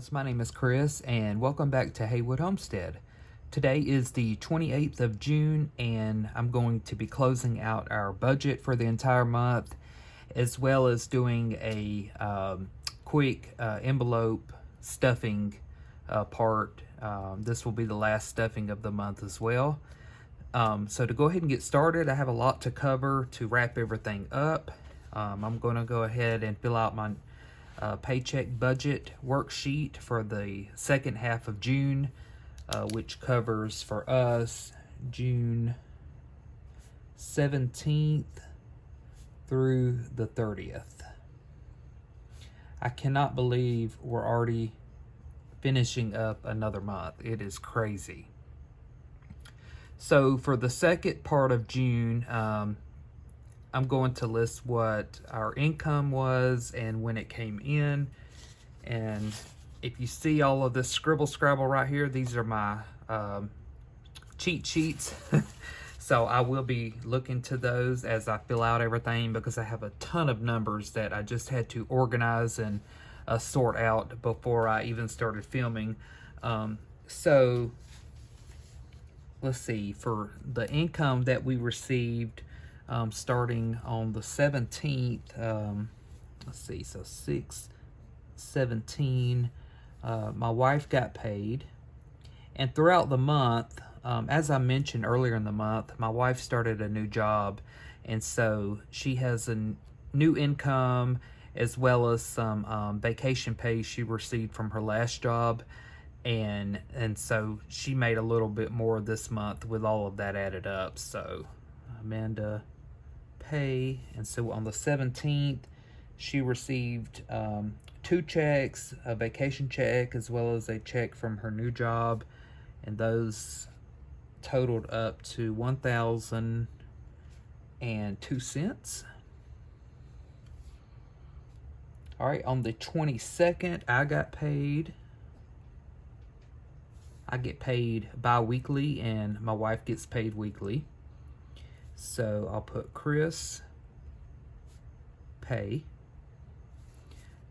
guys, my name is Chris and welcome back to Haywood Homestead. Today is the 28th of June and I'm going to be closing out our budget for the entire month, as well as doing a quick envelope stuffing part. This will be the last stuffing of the month as well. So to go ahead and get started, I have a lot to cover to wrap everything up. I'm going to go ahead and fill out my paycheck budget worksheet for the second half of June, which covers for us June 17th through the 30th. I cannot believe we're already finishing up another month. It is crazy. So for the second part of June, I'm going to list what our income was and when it came in. And if you see all of this scribble scrabble right here, these are my cheat sheets. So I will be looking to those as I fill out everything, because I have a ton of numbers that I just had to organize and sort out before I even started filming. So let's see, for the income that we received starting on the 17th, let's see, so 6/17, my wife got paid. And throughout the month, as I mentioned earlier in the month, my wife started a new job, and so she has a new income as well as some vacation pay she received from her last job. And so she made a little bit more this month with all of that added up. So Amanda pay, and so on the 17th she received 2 checks, a vacation check as well as a check from her new job, and those totaled up to $1,002. All right, on the 22nd I got paid. I get paid bi-weekly and my wife gets paid weekly. So I'll put Chris pay.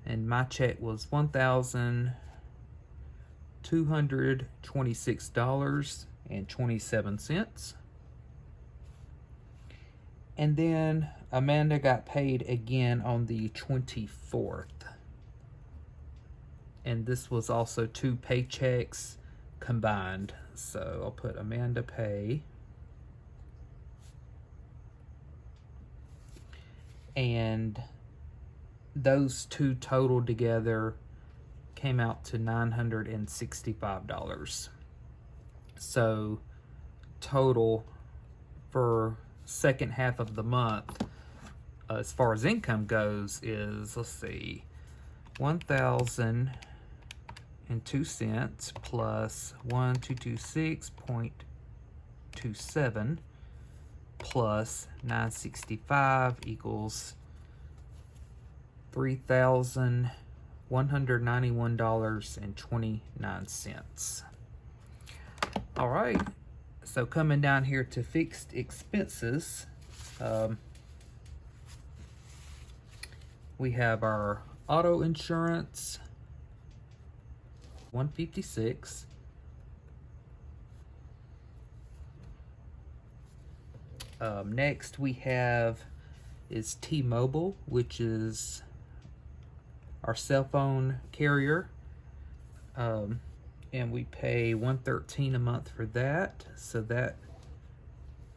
And my check was $1,226.27. And then Amanda got paid again on the 24th. And this was also 2 paychecks combined. So I'll put Amanda pay. And those 2 totaled together came out to $965. So total for second half of the month, as far as income goes, is, let's see, $1,002 plus 1,226.27 plus 965 equals $3,191.29. All right, so coming down here to fixed expenses, we have our auto insurance, $156. Next we have is T-Mobile, which is our cell phone carrier, and we pay $113 a month for that, so that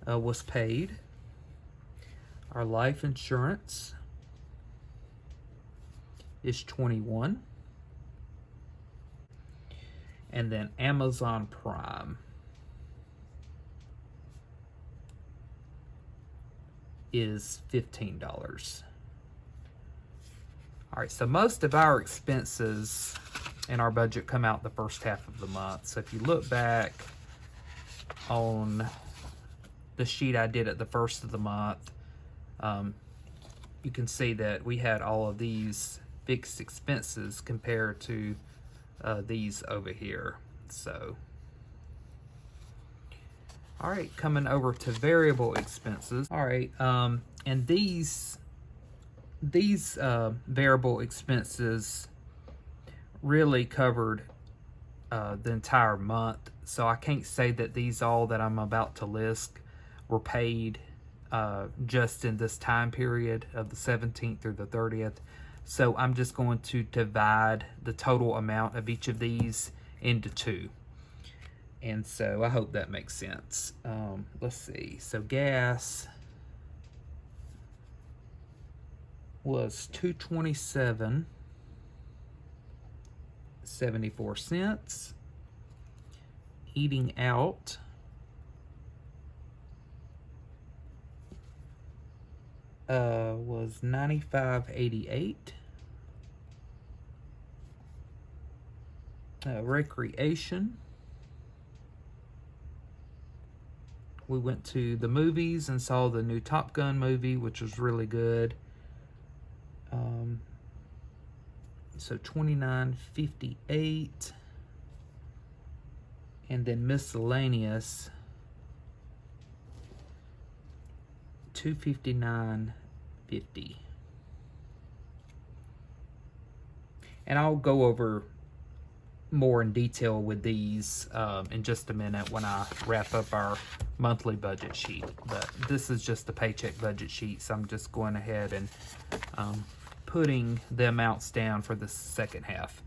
was paid. Our life insurance is $21, and then Amazon Prime is $15. All right, so most of our expenses in our budget come out the first half of the month. So if you look back on the sheet I did at the first of the month, you can see that we had all of these fixed expenses compared to these over here. So all right, coming over to variable expenses. All right, and these variable expenses really covered the entire month. So I can't say that these all that I'm about to list were paid just in this time period of the 17th through the 30th. So I'm just going to divide the total amount of each of these into two. And so I hope that makes sense. Let's see. So gas was $227.74. Eating out was $95.88. Recreation, we went to the movies and saw the new Top Gun movie, which was really good. So $29.58. And then miscellaneous, $259.50. And I'll go over more in detail with these in just a minute when I wrap up our monthly budget sheet. But this is just the paycheck budget sheet, so I'm just going ahead and putting the amounts down for the second half.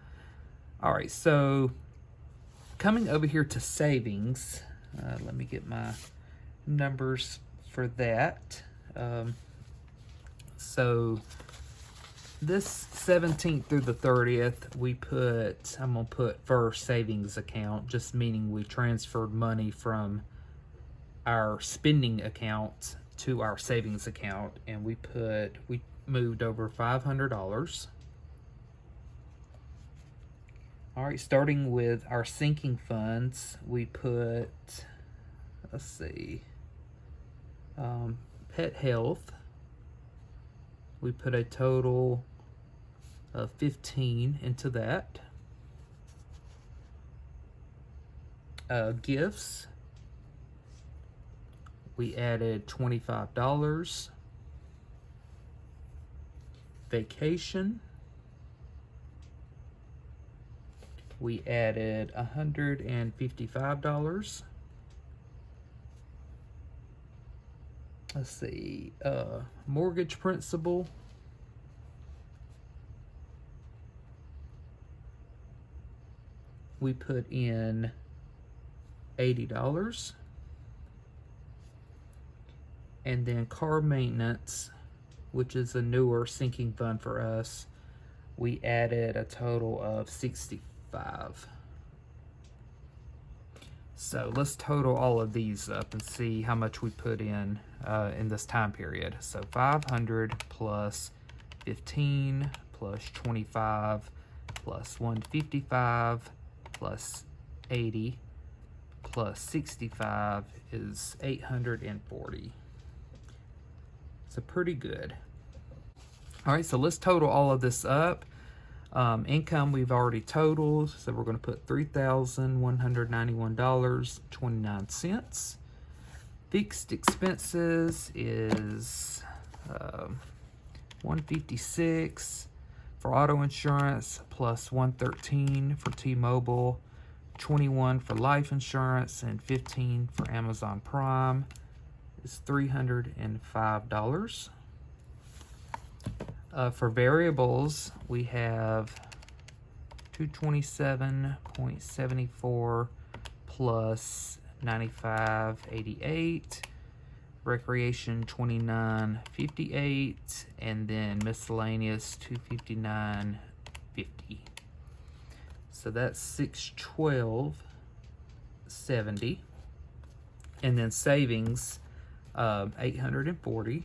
All right, so coming over here to savings, let me get my numbers for that. So this 17th through the 30th, I'm gonna put first savings account, just meaning we transferred money from our spending account to our savings account, and we moved over $500. All right, starting with our sinking funds, we put, let's see, pet health. We put a total of 15 into that. Gifts, we added $25. Vacation, we added $155. Let's see, mortgage principal, we put in $80. And then car maintenance, which is a newer sinking fund for us, we added a total of $65. So let's total all of these up and see how much we put in this time period. So 500 plus 15 plus 25 plus 155 plus 80 plus 65 is 840. So pretty good. All right, so let's total all of this up. Income we've already totaled, so we're going to put $3,191.29. Fixed expenses is $156 for auto insurance, plus $113 for T-Mobile, $21 for life insurance, and $15 for Amazon Prime. Is $305. For variables, we have $227.74 plus $95.88, recreation $29.58, and then miscellaneous $259.50. So that's $612.70, and then savings $840.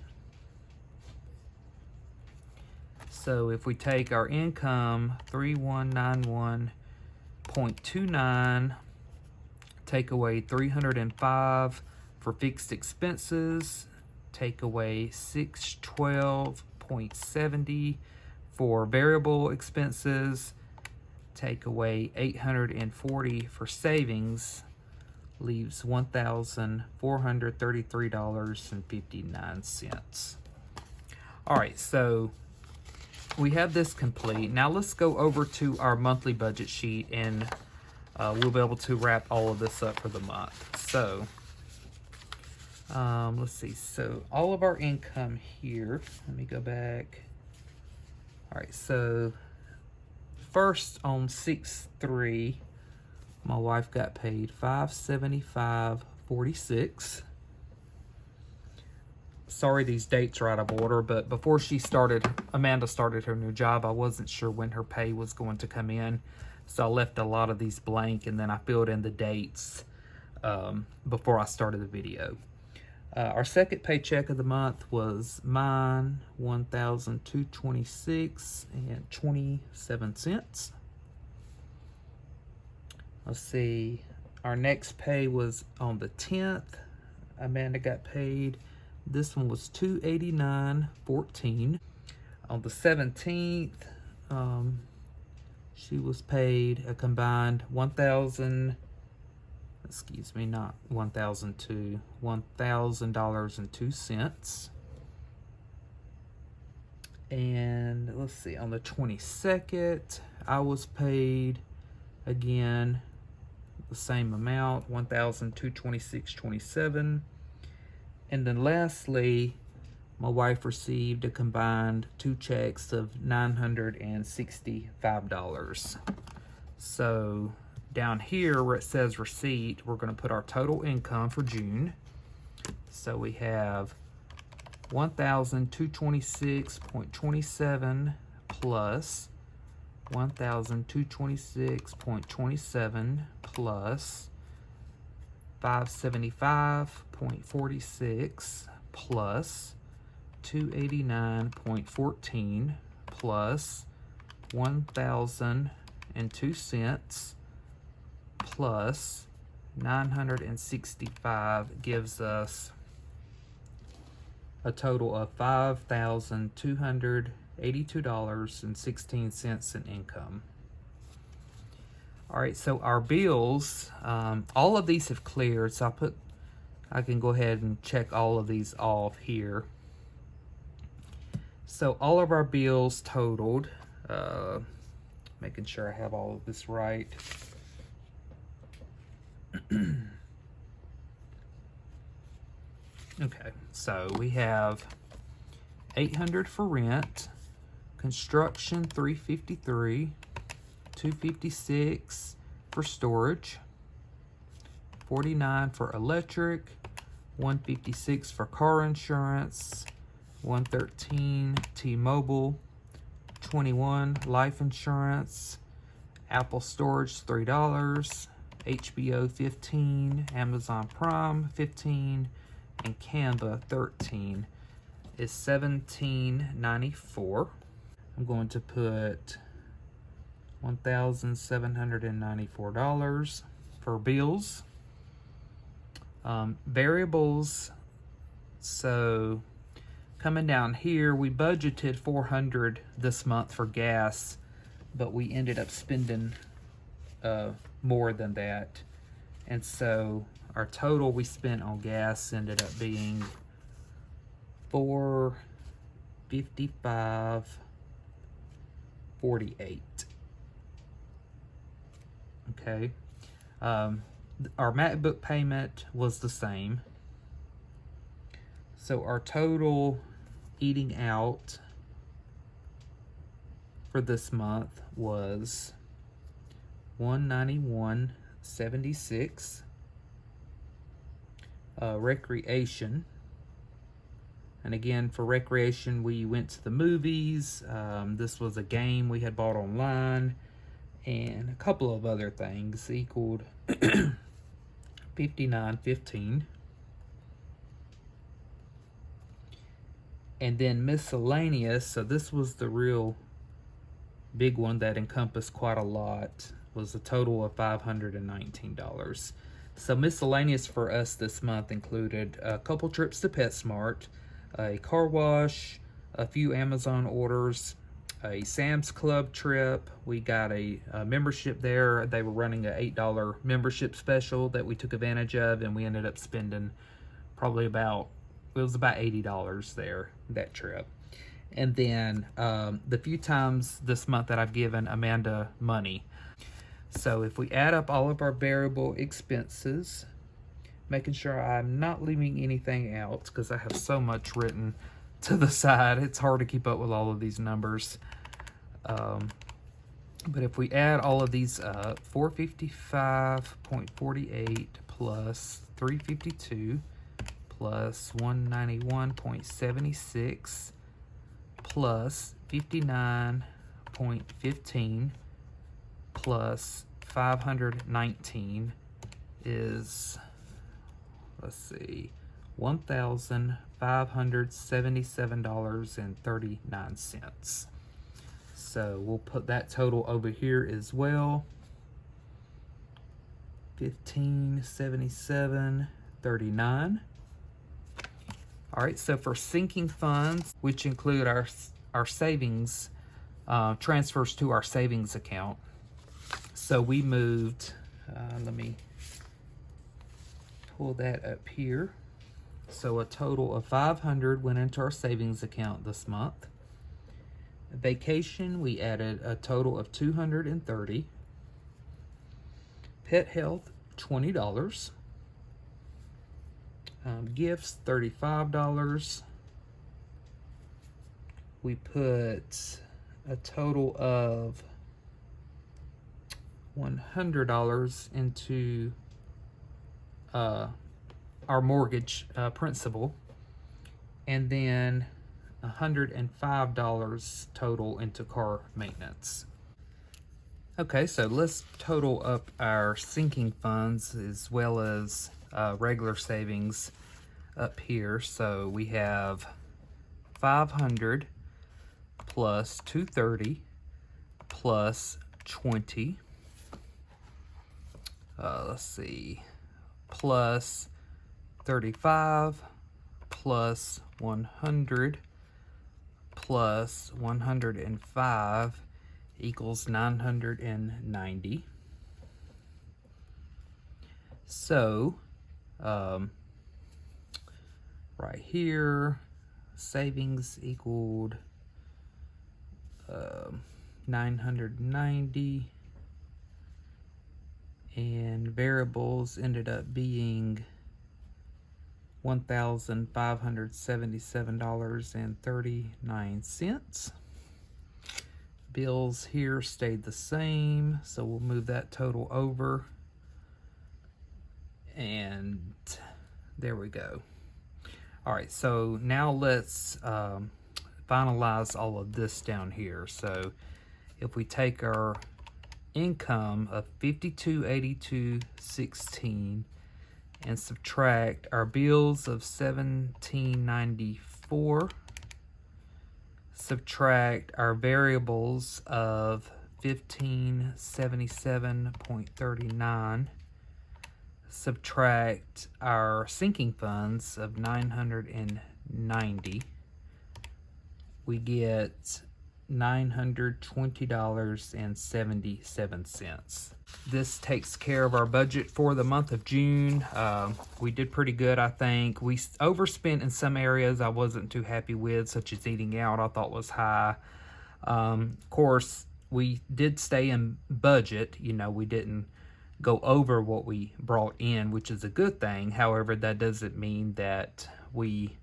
So if we take our income, 3191.29, take away 305 for fixed expenses, take away 612.70 for variable expenses, take away 840 for savings, leaves $1,433.59. All right, so we have this complete. Now let's go over to our monthly budget sheet, and we'll be able to wrap all of this up for the month. So let's see. So all of our income here, let me go back. All right, so first on 6/3, my wife got paid $575.46. Sorry, these dates are out of order, but before Amanda started her new job, I wasn't sure when her pay was going to come in. So I left a lot of these blank, and then I filled in the dates before I started the video. Our second paycheck of the month was mine, $1,226.27. Let's see, our next pay was on the 10th. Amanda got paid. This one was $289.14. On the 17th, she was paid a combined $1,000.02. And let's see, on the 22nd, I was paid again the same amount, $1,226.27. And then lastly, my wife received a combined 2 checks of $965. So down here where it says receipt, we're going to put our total income for June. So we have $1,226.27 plus $1,226.27 plus $575.46 plus $289.14 plus 1,002 cents plus 965 gives us a total of $5,282.16 in income. All right, so our bills, all of these have cleared, so I can go ahead and check all of these off here. So all of our bills totaled, making sure I have all of this right. Okay, so we have $800 for rent, construction $353, $256 for storage, $49 for electric, $156 for car insurance, $113 T-Mobile, $21 life insurance, Apple storage $3, HBO $15, Amazon Prime $15, and Canva $13 is $17.94. I'm going to put $1,794 for bills. Variables, so coming down here, we budgeted $400 this month for gas, but we ended up spending more than that. And so our total we spent on gas ended up being $455.48. Okay. Our MacBook payment was the same. So our total eating out for this month was $191.76. Recreation, and again for recreation we went to the movies. This was a game we had bought online, and a couple of other things equaled $59.15. And then miscellaneous, so this was the real big one that encompassed quite a lot, was a total of $519. So miscellaneous for us this month included a couple trips to PetSmart, a car wash, a few Amazon orders, a Sam's Club trip. We got a membership there. They were running an $8 membership special that we took advantage of, and we ended up spending probably about $80 there, that trip. and then the few times this month that I've given Amanda money. So if we add up all of our variable expenses, making sure I'm not leaving anything out because I have so much written to the side, it's hard to keep up with all of these numbers. But if we add all of these up, 455.48 plus 352 plus 191.76 plus 59.15 plus 519 is, let's see, $1,577.39. So we'll put that total over here as well. 1577.39. All right, so for sinking funds, which include our savings, transfers to our savings account. So we moved, let me pull that up here. So a total of $500 went into our savings account this month. Vacation, we added a total of $230. Pet health, $20. Gifts, $35. We put a total of $100 into our mortgage principal, and then $105 total into car maintenance. Okay, so let's total up our sinking funds as well as regular savings up here. So we have 500 plus 230 plus 20. Let's see, plus 35 plus 100 plus 105 equals 990. So right here, savings equaled 990, and variables ended up being $1,577.39. Bills here stayed the same, so we'll move that total over. And there we go. All right, so now let's finalize all of this down here. So if we take our income of $5282.16 and subtract our bills of $1794, subtract our variables of $1577.39, subtract our sinking funds of $990, we get $920.77. This takes care of our budget for the month of June. We did pretty good, I think. We overspent in some areas I wasn't too happy with, such as eating out, I thought was high. Of course, we did stay in budget. You know, we didn't go over what we brought in, which is a good thing. However, that doesn't mean that we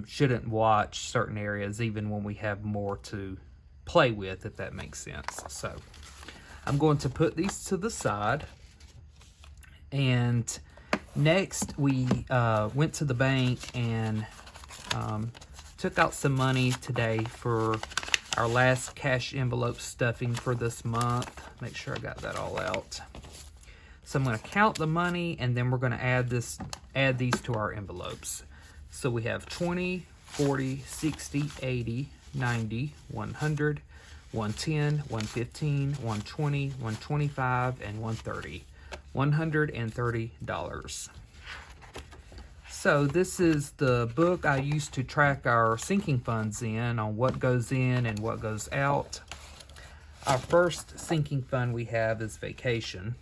shouldn't watch certain areas even when we have more to play with, if that makes sense. So I'm going to put these to the side, and next we went to the bank and took out some money today for our last cash envelope stuffing for this month. Make sure I got that all out. So I'm going to count the money, and then we're going to add these to our envelopes. So we have 20, 40, 60, 80, 90, 100, 110, 115, 120, 125, and 130. $130. So this is the book I use to track our sinking funds in, on what goes in and what goes out. Our first sinking fund we have is vacation.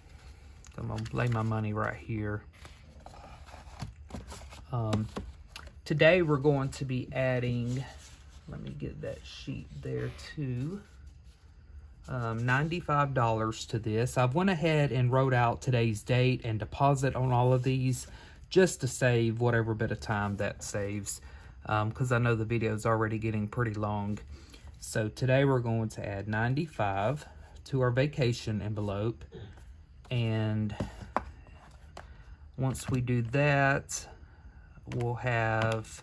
I'm going to lay my money right here. Today we're going to be adding, let me get that sheet there too. $95 to this. I've went ahead and wrote out today's date and deposit on all of these just to save whatever bit of time that saves, because I know the video is already getting pretty long. So today we're going to add 95 to our vacation envelope, and once we do that, we'll have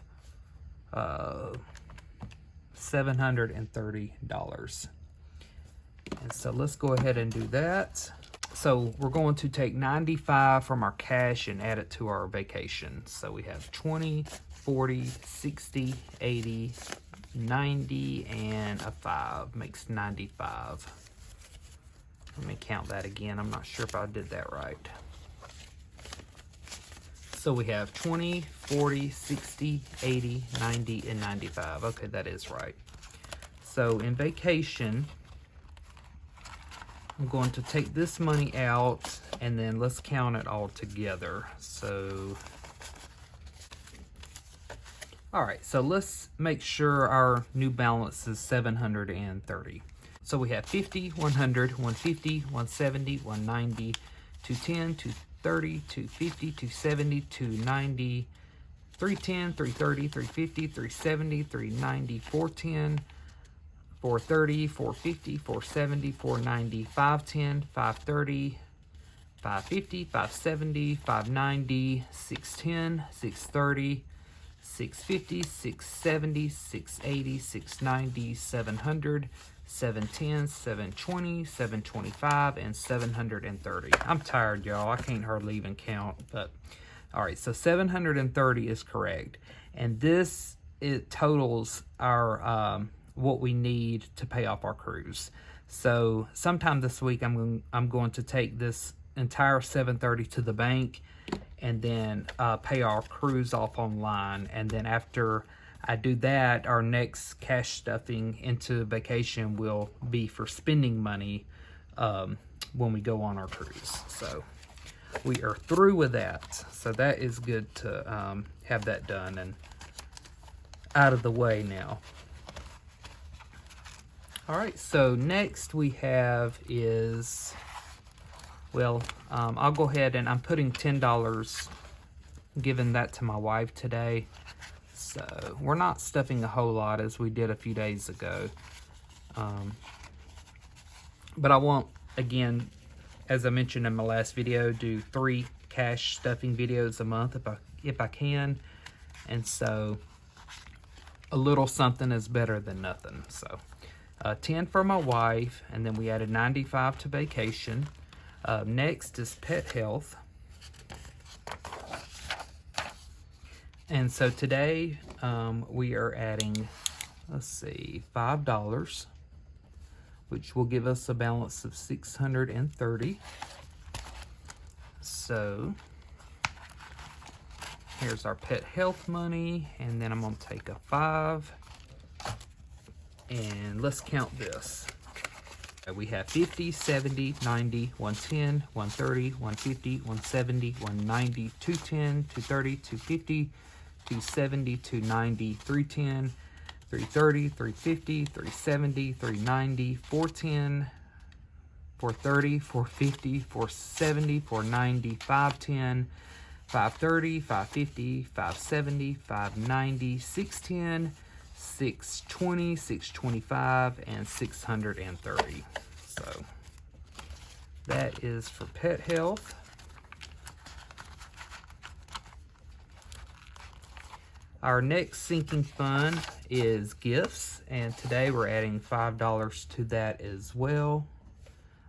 $730. And so let's go ahead and do that. So we're going to take 95 from our cash and add it to our vacation. So we have 20, 40, 60, 80, 90, and a 5 makes 95. Let me count that again. I'm not sure if I did that right. So we have 20, 40, 60, 80, 90, and 95. Okay, that is right. So in vacation, I'm going to take this money out, and then let's count it all together. So, all right, so let's make sure our new balance is 730. So we have 50, 100, 150, 170, 190, 210, 230, 250, 270, 290, 310, 330, 350, 370, 390, 410, 430, 450, 470, 490, 510, 530, 550, 570, 590, 610, 630, 650, 670, 680, 690, 700, 710, 720, 725, and 730. I'm tired, y'all. I can't hardly even count, but all right, so 730 is correct. And this, it totals our what we need to pay off our cruise. So sometime this week, I'm going to take this entire 730 to the bank and then pay our cruise off online. And then after I do that, our next cash stuffing into vacation will be for spending money when we go on our cruise. So we are through with that. So that is good to have that done and out of the way now. All right, so next we have is, well, I'll go ahead and I'm putting $10, giving that to my wife today. So we're not stuffing a whole lot as we did a few days ago. But I want, again, as I mentioned in my last video, do 3 cash stuffing videos a month if I can. And so a little something is better than nothing. So 10 for my wife, and then we added 95 to vacation. Next is pet health. And so today we are adding, let's see, $5, which will give us a balance of 630. So here's our pet health money, and then I'm going to take a 5. And let's count this. We have 50, 70, 90, 110, 130, 150, 170, 190, 210, 230, 250, 270, 290, 310, 330, 350, 370, 390, 410, 430, 450, 470, 490, 510, 530, 550, 570, 590, 610, 620, 625, and 630. So that is for pet health. Our next sinking fund is gifts, and today we're adding $5 to that as well,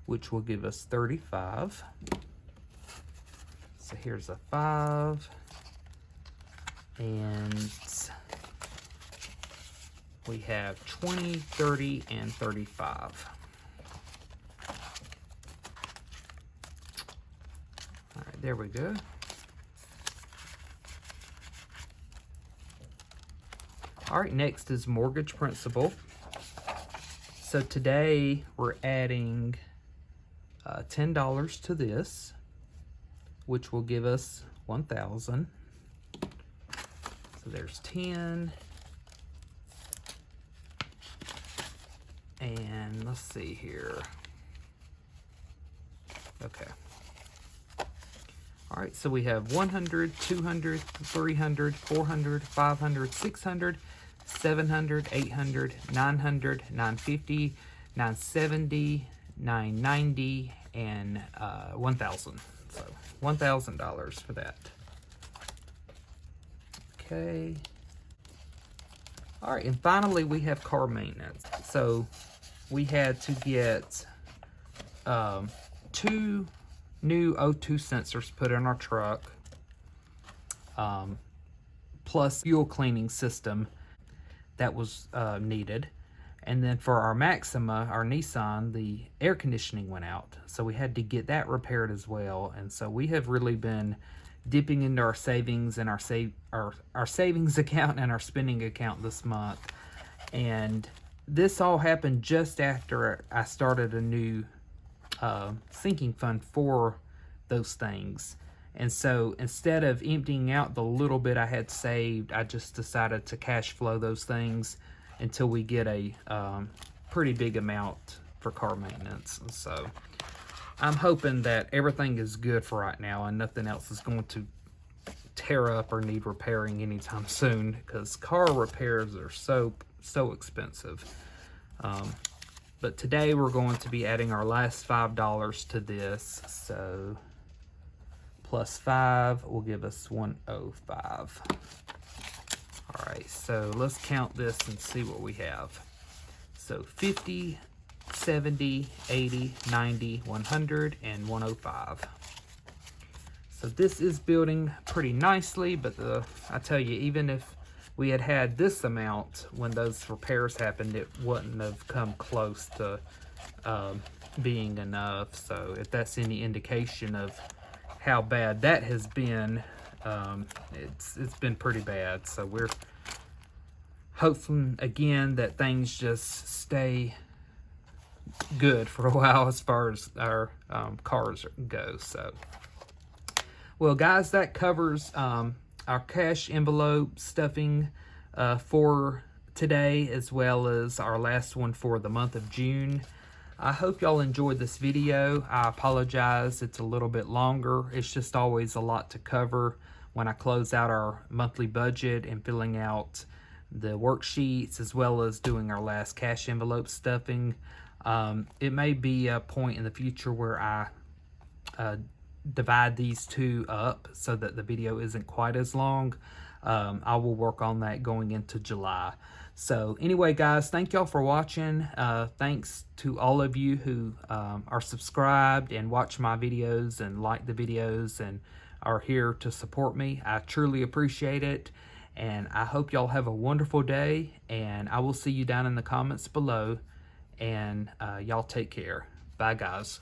which will give us 35. So here's a 5, and we have 20, 30, and 35. All right, there we go. All right, next is mortgage principal. So today we're adding $10 to this, which will give us 1,000. So there's 10, And let's see here. Okay. All right, so we have 100, 200, 300, 400, 500, 600, 700, 800, 900, 950, 970, 990, and 1,000. So $1,000 for that. Okay. All right, and finally we have car maintenance. So we had to get 2 new O2 sensors put in our truck, plus fuel cleaning system that was needed. And then for our Maxima, our Nissan, the air conditioning went out, so we had to get that repaired as well. And so we have really been dipping into our savings and our savings account and our spending account this month. And this all happened just after I started a new sinking fund for those things. And so instead of emptying out the little bit I had saved, I just decided to cash flow those things until we get a pretty big amount for car maintenance. And so I'm hoping that everything is good for right now and nothing else is going to tear up or need repairing anytime soon, because car repairs are so expensive. But today we're going to be adding our last $5 to this. So plus 5 will give us 105. All right, so let's count this and see what we have. So 50, 70, 80, 90, 100, and 105. So this is building pretty nicely, but I tell you, even if we had this amount when those repairs happened, it wouldn't have come close to being enough. So if that's any indication of how bad that has been, it's been pretty bad. So we're hoping again that things just stay good for a while as far as our cars go. So, well guys, that covers our cash envelope stuffing for today, as well as our last one for the month of June. I hope y'all enjoyed this video. I apologize, it's a little bit longer. It's just always a lot to cover when I close out our monthly budget and filling out the worksheets, as well as doing our last cash envelope stuffing. It may be a point in the future where I divide these two up so that the video isn't quite as long. I will work on that going into July. So anyway guys, thank y'all for watching. Thanks to all of you who are subscribed and watch my videos and like the videos and are here to support me. I truly appreciate it, and I hope y'all have a wonderful day, and I will see you down in the comments below, and y'all take care. Bye guys.